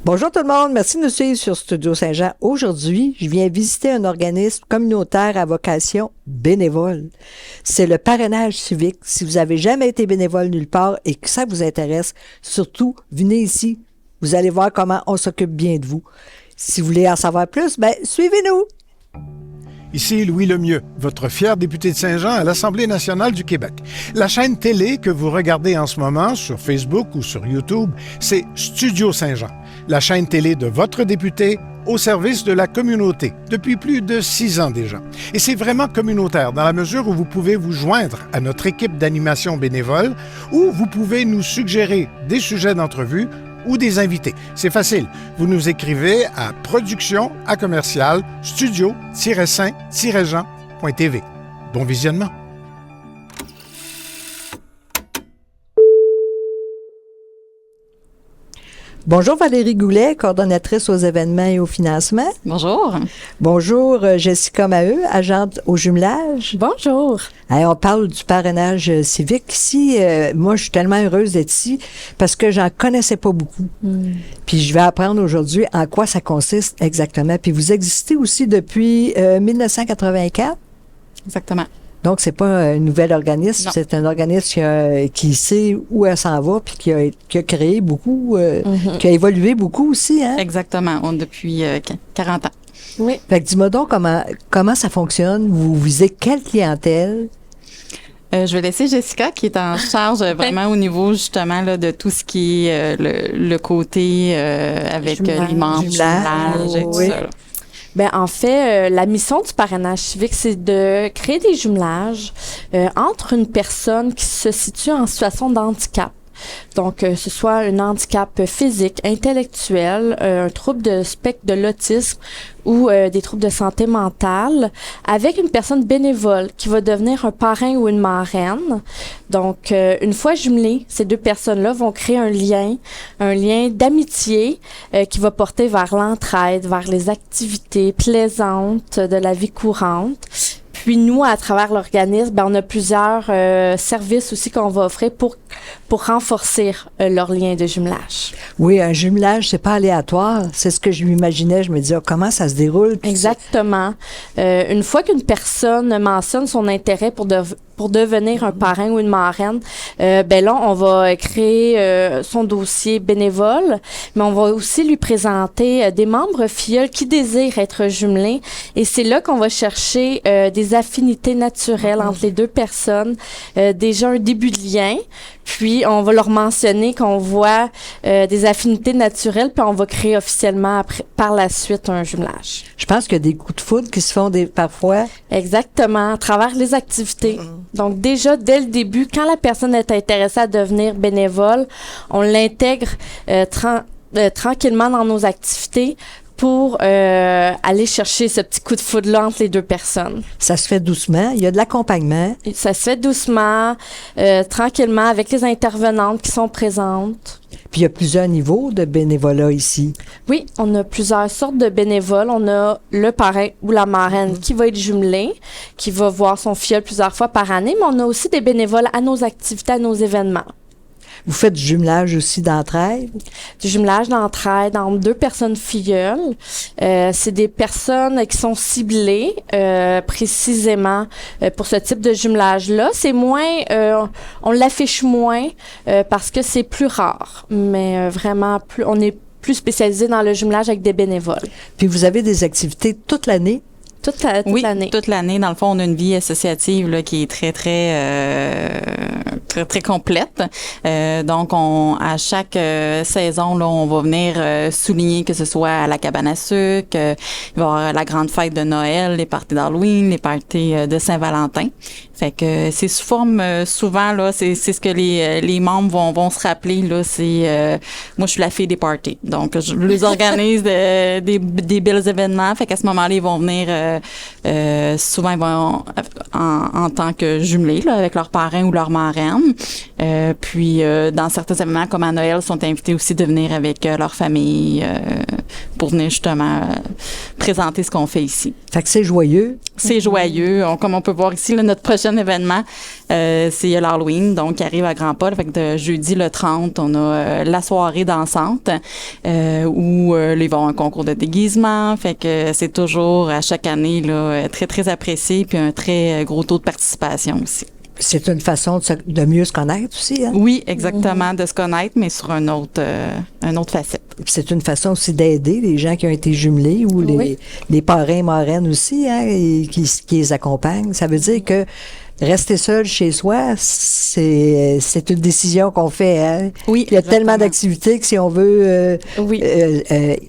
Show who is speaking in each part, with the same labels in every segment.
Speaker 1: Bonjour tout le monde, merci de nous suivre sur Studio Saint-Jean. Aujourd'hui, je viens visiter un organisme communautaire à vocation bénévole. C'est le parrainage civique. Si vous avez jamais été bénévole nulle part et que ça vous intéresse, surtout, venez ici. Vous allez voir comment on s'occupe bien de vous. Si vous voulez en savoir plus, suivez-nous!
Speaker 2: Ici Louis Lemieux, votre fier député de Saint-Jean à l'Assemblée nationale du Québec. La chaîne télé que vous regardez en ce moment sur Facebook ou sur YouTube, c'est Studio Saint-Jean, la chaîne télé de votre député au service de la communauté depuis plus de 6 ans déjà. Et c'est vraiment communautaire dans la mesure où vous pouvez vous joindre à notre équipe d'animation bénévole ou vous pouvez nous suggérer des sujets d'entrevue ou des invités. C'est facile. Vous nous écrivez à production@studio-saint-jean.tv. Bon visionnement.
Speaker 1: Bonjour Valérie Goulet, coordonnatrice aux événements et au financement.
Speaker 3: Bonjour.
Speaker 1: Bonjour Jessica Maheu, agente au jumelage.
Speaker 3: Bonjour.
Speaker 1: Hey, on parle du parrainage civique ici. Moi, je suis tellement heureuse d'être ici parce que j'en connaissais pas beaucoup. Puis je vais apprendre aujourd'hui en quoi ça consiste exactement. Puis vous existez aussi depuis 1984?
Speaker 3: Exactement.
Speaker 1: Donc, c'est pas un nouvel organisme, c'est un organisme qui sait où elle s'en va puis qui a créé beaucoup, qui a évolué beaucoup aussi, hein?
Speaker 3: Exactement, depuis 40 ans.
Speaker 1: Oui. Fait que dis-moi donc comment ça fonctionne, vous visez quelle clientèle?
Speaker 3: Je vais laisser Jessica qui est en charge vraiment au niveau justement là, de tout ce qui est le côté avec les membres, jumelage et tout ça. Là.
Speaker 4: Bien, en fait, la mission du parrainage civique, c'est de créer des jumelages entre une personne qui se situe en situation de handicap. Donc, que ce soit un handicap physique, intellectuel, un trouble de spectre de l'autisme ou des troubles de santé mentale, avec une personne bénévole qui va devenir un parrain ou une marraine. Donc, une fois jumelées, ces deux personnes-là vont créer un lien d'amitié qui va porter vers l'entraide, vers les activités plaisantes de la vie courante. Puis nous, à travers l'organisme, on a plusieurs services aussi qu'on va offrir pour renforcer leur lien de jumelage.
Speaker 1: Oui, un jumelage, c'est pas aléatoire. C'est ce que je m'imaginais. Je me disais, comment ça se déroule?
Speaker 4: Exactement. Une fois qu'une personne mentionne son intérêt pour devenir un parrain ou une marraine, là, on va créer son dossier bénévole, mais on va aussi lui présenter des membres filleuls qui désirent être jumelés. Et c'est là qu'on va chercher des affinités naturelles entre les deux personnes, déjà un début de lien. Puis, on va leur mentionner qu'on voit des affinités naturelles, puis on va créer officiellement par la suite un jumelage.
Speaker 1: Je pense qu'il y a des coups de foudre qui se font parfois.
Speaker 4: Exactement, à travers les activités. Donc, déjà, dès le début, quand la personne est intéressée à devenir bénévole, on l'intègre tranquillement dans nos activités pour aller chercher ce petit coup de foudre-là entre les deux personnes.
Speaker 1: Ça se fait doucement. Il y a de l'accompagnement.
Speaker 4: Ça se fait doucement, tranquillement, avec les intervenantes qui sont présentes.
Speaker 1: Puis il y a plusieurs niveaux de bénévolat ici.
Speaker 4: Oui, on a plusieurs sortes de bénévoles. On a le parrain ou la marraine qui va être jumelé, qui va voir son filleul plusieurs fois par année, mais on a aussi des bénévoles à nos activités, à nos événements.
Speaker 1: Vous faites du jumelage aussi d'entraide?
Speaker 4: Du jumelage d'entraide entre deux personnes filleules. C'est des personnes qui sont ciblées précisément pour ce type de jumelage-là. C'est moins, on l'affiche moins parce que c'est plus rare, mais vraiment on est plus spécialisé dans le jumelage avec des bénévoles.
Speaker 1: Puis vous avez des activités toute l'année?
Speaker 4: Toute l'année.
Speaker 3: Toute l'année. Dans le fond, on a une vie associative là, qui est très, très complète. Donc, à chaque saison, là, on va venir souligner que ce soit à la cabane à sucre, il va y avoir la grande fête de Noël, les parties d'Halloween, les parties de Saint-Valentin. Fait que c'est sous forme, souvent, là, c'est ce que les membres vont se rappeler, là, c'est, moi, je suis la fille des parties. Donc, je les organise des belles événements. Fait qu'à ce moment-là, ils vont venir, souvent, ils vont en tant que jumelés, là, avec leurs parrains ou leurs marraines. Puis, dans certains événements, comme à Noël, ils sont invités aussi de venir avec leur famille, pour venir justement présenter ce qu'on fait ici.
Speaker 1: Fait que c'est joyeux.
Speaker 3: C'est joyeux. Comme on peut voir ici, là, notre prochain événement, c'est l'Halloween, donc qui arrive à grands pas. Fait que de jeudi le 30, on a la soirée dansante où ils vont avoir un concours de déguisement. Fait que c'est toujours à chaque année là, très, très apprécié, puis un très gros taux de participation aussi.
Speaker 1: C'est une façon de mieux se connaître aussi, hein?
Speaker 3: Oui, exactement, de se connaître, mais sur un autre facette.
Speaker 1: Puis c'est une façon aussi d'aider les gens qui ont été jumelés ou les parrains, marraines aussi, hein, et qui les accompagnent. Ça veut dire que rester seul chez soi, c'est une décision qu'on fait. Hein?
Speaker 3: Oui,
Speaker 1: il y a tellement d'activités que si on veut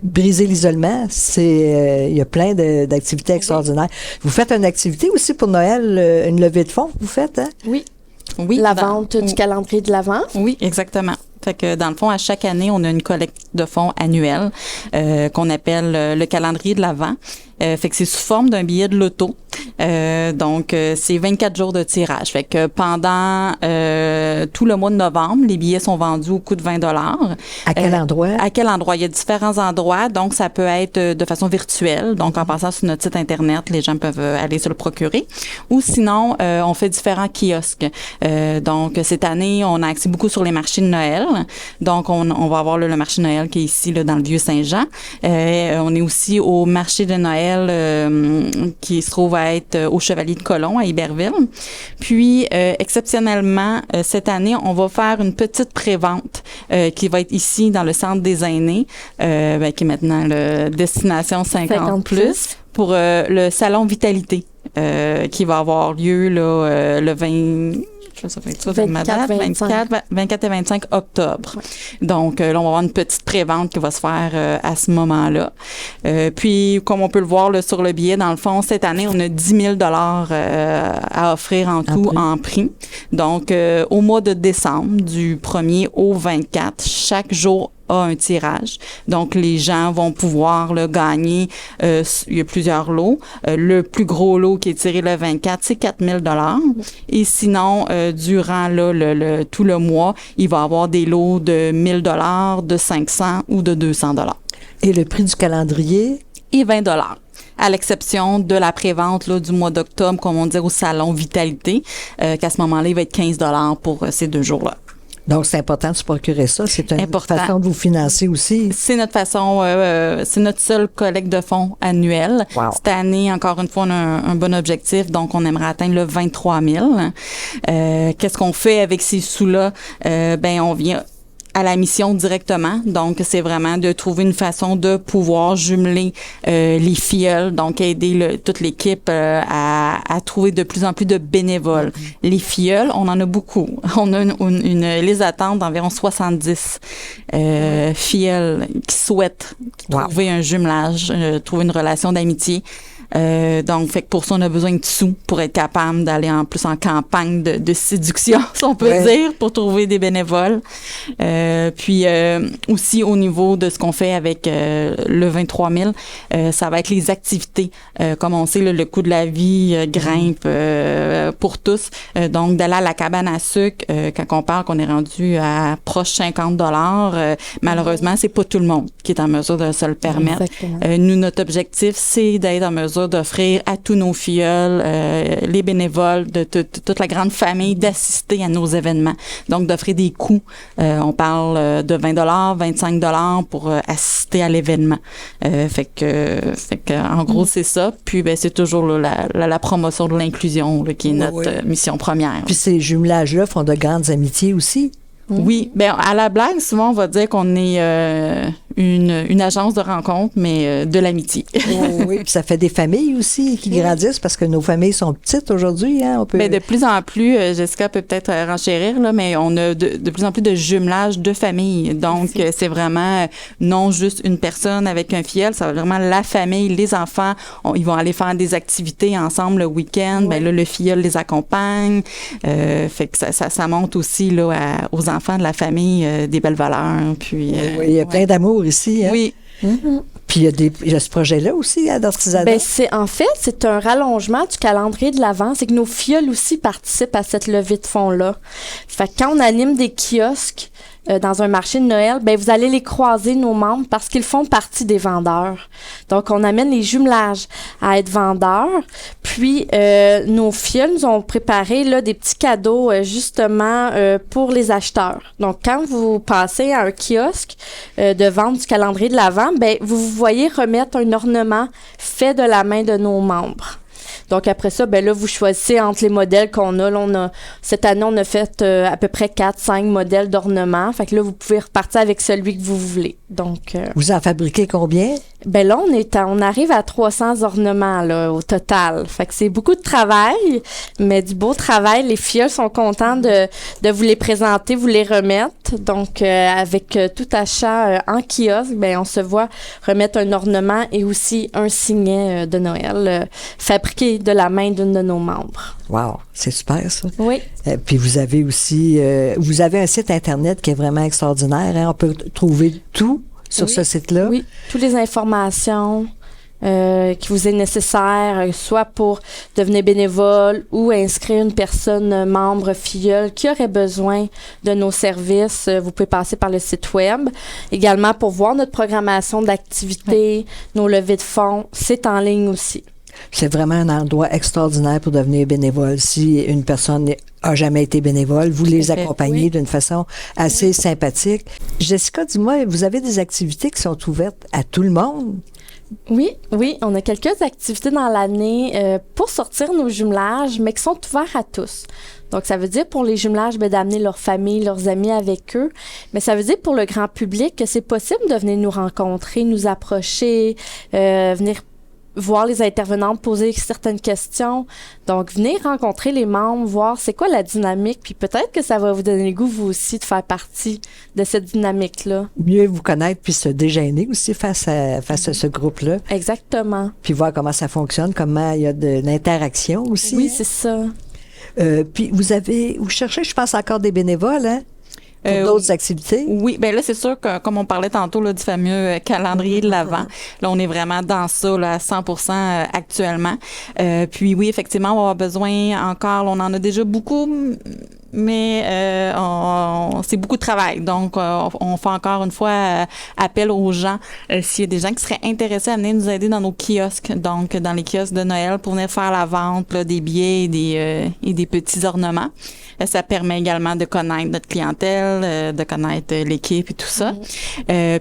Speaker 1: briser l'isolement, il y a plein d'activités extraordinaires. Vous faites une activité aussi pour Noël, une levée de fonds, vous faites, hein?
Speaker 4: Oui.
Speaker 3: Oui.
Speaker 4: La vente du calendrier de l'Avent.
Speaker 3: Oui, exactement. Fait que dans le fond, à chaque année, on a une collecte de fonds annuelle qu'on appelle le calendrier de l'Avent. Fait que c'est sous forme d'un billet de loto. Donc, c'est 24 jours de tirage. Fait que pendant tout le mois de novembre, les billets sont vendus au coût de 20 $.
Speaker 1: À quel endroit?
Speaker 3: À quel endroit? Il y a différents endroits. Donc, ça peut être de façon virtuelle. Donc, en passant sur notre site Internet, les gens peuvent aller se le procurer. Ou sinon, on fait différents kiosques. Donc, cette année, on a axé beaucoup sur les marchés de Noël. Donc, on va avoir le marché de Noël qui est ici, là, dans le Vieux-Saint-Jean. On est aussi au marché de Noël qui se trouve à être au Chevalier de Colomb, à Iberville. Puis, exceptionnellement, cette année, on va faire une petite prévente qui va être ici dans le Centre des aînés, qui est maintenant le Destination 50+, pour le Salon Vitalité qui va avoir lieu là, le 24 et 25 octobre. Ouais. Donc, là, on va avoir une petite prévente qui va se faire à ce moment-là. Puis, comme on peut le voir là, sur le billet, dans le fond, cette année, on a 10 000 $ à offrir en tout en prix. Donc, au mois de décembre, du 1er au 24, chaque jour a un tirage. Donc, les gens vont pouvoir là, gagner. Il y a plusieurs lots. Le plus gros lot qui est tiré le 24, c'est 4 000 $. Et sinon, durant là, tout le mois, il va y avoir des lots de 1 000 $, de 500 ou de 200 $.
Speaker 1: Et le prix du calendrier?
Speaker 3: Et 20 $. À l'exception de la prévente là, du mois d'octobre, comme on dit au Salon Vitalité, qu'à ce moment-là, il va être 15 $ pour ces 2 jours-là.
Speaker 1: Donc, c'est important de se procurer ça. C'est une façon de vous financer aussi.
Speaker 3: C'est notre façon, c'est notre seule collecte de fonds annuelle.
Speaker 1: Wow.
Speaker 3: Cette année, encore une fois, on a un bon objectif, donc on aimerait atteindre le 23 000. Qu'est-ce qu'on fait avec ces sous-là? On vient à la mission directement. Donc, c'est vraiment de trouver une façon de pouvoir jumeler les filleuls, donc aider toute l'équipe à trouver de plus en plus de bénévoles. Les filleuls, on en a beaucoup. On a une liste d'attente d'environ 70 filleuls qui souhaitent trouver un jumelage, trouver une relation d'amitié. Donc, fait que pour ça, on a besoin de sous pour être capable d'aller en campagne de séduction, si on peut dire, pour trouver des bénévoles. Puis, aussi, au niveau de ce qu'on fait avec le 23 000, ça va être les activités. Comme on sait, le coût de la vie grimpe pour tous. Donc, d'aller à la cabane à sucre, quand on parle qu'on est rendu à proche 50 $, malheureusement, c'est pas tout le monde qui est en mesure de se le permettre. Nous, notre objectif, c'est d'être en mesure d'offrir à tous nos filleuls, les bénévoles de toute la grande famille, d'assister à nos événements. Donc, d'offrir des coûts. On parle de 20 $, 25 $ pour assister à l'événement. Fait que, en gros, c'est ça. Puis, c'est toujours là, la promotion de l'inclusion là, qui est notre mission première.
Speaker 1: Puis, ces jumelages-là font de grandes amitiés aussi.
Speaker 3: Oui, à la blague, souvent on va dire qu'on est une agence de rencontre, mais de l'amitié.
Speaker 1: Oui, puis ça fait des familles aussi qui grandissent parce que nos familles sont petites aujourd'hui. Hein, on peut...
Speaker 3: de plus en plus, Jessica peut peut-être renchérir, là, mais on a de plus en plus de jumelages de familles. Donc, c'est vraiment non juste une personne avec un filleul, ça va vraiment la famille, les enfants. Ils vont aller faire des activités ensemble le week-end. Là, le filleul les accompagne. Fait que ça monte aussi là, aux enfants de la famille des belles valeurs. Puis,
Speaker 1: il y a plein d'amour ici. Hein?
Speaker 3: Oui.
Speaker 1: Puis il y a ce projet-là aussi hein, d'artisanat.
Speaker 4: C'est un rallongement du calendrier de l'Avent. C'est que nos filleuls aussi participent à cette levée de fonds-là. Fait que quand on anime des kiosques, dans un marché de Noël, ben vous allez les croiser, nos membres, parce qu'ils font partie des vendeurs. Donc, on amène les jumelages à être vendeurs. Puis, nos filles nous ont préparé là, des petits cadeaux, justement, pour les acheteurs. Donc, quand vous passez à un kiosque de vente du calendrier de l'Avent, ben vous voyez remettre un ornement fait de la main de nos membres. Donc, après ça, ben là, vous choisissez entre les modèles qu'on a. Là, cette année, on a fait à peu près 4-5 modèles d'ornements. Fait que là, vous pouvez repartir avec celui que vous voulez. Donc,
Speaker 1: Vous en fabriquez combien?
Speaker 4: ben là, on arrive à 300 ornements là, au total. Fait que c'est beaucoup de travail, mais du beau travail. Les filles sont contents de vous les présenter, vous les remettre. Donc, avec tout achat en kiosque, ben on se voit remettre un ornement et aussi un signet de Noël fabriqué de la main d'une de nos membres.
Speaker 1: Wow, c'est super ça.
Speaker 4: Oui.
Speaker 1: Puis vous avez aussi, vous avez un site Internet qui est vraiment extraordinaire. Hein? On peut trouver tout sur ce site-là.
Speaker 4: Oui, toutes les informations qui vous est nécessaire, soit pour devenir bénévole ou inscrire une personne membre filleule qui aurait besoin de nos services. Vous pouvez passer par le site web. Également, pour voir notre programmation d'activités, nos levées de fonds, c'est en ligne aussi.
Speaker 1: C'est vraiment un endroit extraordinaire pour devenir bénévole. Si une personne a jamais été bénévole, vous les accompagnez d'une façon assez sympathique. Jessica, dis-moi, vous avez des activités qui sont ouvertes à tout le monde?
Speaker 4: Oui, on a quelques activités dans l'année pour sortir nos jumelages, mais qui sont ouverts à tous. Donc, ça veut dire pour les jumelages, d'amener leur famille, leurs amis avec eux. Mais ça veut dire pour le grand public que c'est possible de venir nous rencontrer, nous approcher, venir voir les intervenants, poser certaines questions. Donc, venez rencontrer les membres, voir c'est quoi la dynamique, puis peut-être que ça va vous donner le goût, vous aussi, de faire partie de cette dynamique-là.
Speaker 1: Mieux vous connaître, puis se dégainer aussi face à ce groupe-là.
Speaker 4: Exactement.
Speaker 1: Puis voir comment ça fonctionne, comment il y a de l'interaction aussi.
Speaker 4: Oui, c'est ça.
Speaker 1: Puis vous cherchez, je pense, encore des bénévoles, hein? Pour d'autres activités?
Speaker 3: Oui, bien là, c'est sûr que, comme on parlait tantôt là, du fameux calendrier de l'Avent, là, on est vraiment dans ça là, à 100% actuellement. Puis oui, effectivement, on va avoir besoin encore, on en a déjà beaucoup, mais c'est beaucoup de travail. Donc, on fait encore une fois appel aux gens, s'il y a des gens qui seraient intéressés à venir nous aider dans nos kiosques, donc dans les kiosques de Noël, pour venir faire la vente là, des billets et des petits ornements. Ça permet également de connaître notre clientèle, de connaître l'équipe et tout ça.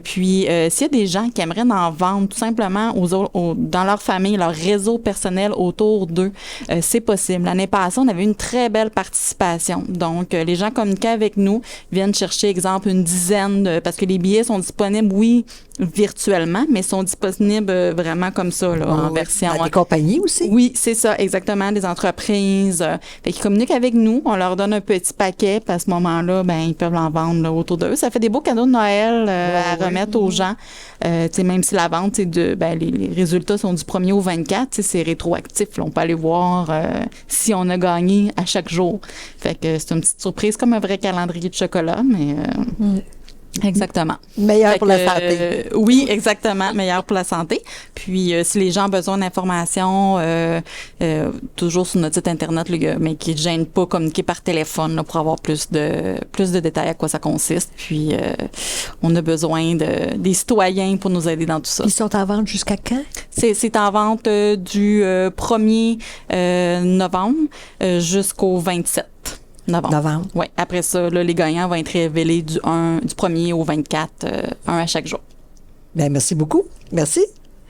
Speaker 3: Puis, s'il y a des gens qui aimeraient en vendre tout simplement dans leur famille, leur réseau personnel autour d'eux, c'est possible. L'année passée, on avait une très belle participation. Donc, les gens communiquaient avec nous, viennent chercher, exemple, une dizaine, parce que les billets sont disponibles, oui, virtuellement, mais sont disponibles vraiment comme ça, là, en version...
Speaker 1: Dans des compagnies aussi?
Speaker 3: Oui, c'est ça, exactement, des entreprises. Fait qu'ils communiquent avec nous, on leur donne un petit paquet, puis à ce moment-là, ils peuvent en vendre là, autour d'eux. Ça fait des beaux cadeaux de Noël à remettre aux gens. Même si la vente, les résultats sont du 1er au 24, c'est rétroactif. Là, on peut aller voir si on a gagné à chaque jour. Fait que c'est une petite surprise, comme un vrai calendrier de chocolat, mais... Exactement.
Speaker 1: Meilleur pour la santé.
Speaker 3: Oui, exactement. Meilleur pour la santé. Puis, si les gens ont besoin d'informations, toujours sur notre site Internet, mais qui ne gênent pas communiquer par téléphone là, pour avoir plus de détails à quoi ça consiste. Puis, on a besoin des citoyens pour nous aider dans tout ça.
Speaker 1: Ils sont en vente jusqu'à quand?
Speaker 3: C'est en vente du 1er novembre jusqu'au 27. Novembre. Oui. Après ça, là, les gagnants vont être révélés du 1er au 24, un à chaque jour.
Speaker 1: Bien, merci beaucoup. Merci.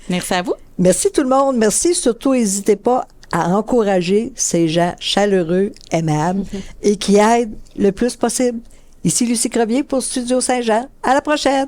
Speaker 3: Merci à vous.
Speaker 1: Merci tout le monde. Merci. Surtout, n'hésitez pas à encourager ces gens chaleureux, aimables et qui aident le plus possible. Ici Lucie Crevier pour Studio Saint-Jean. À la prochaine.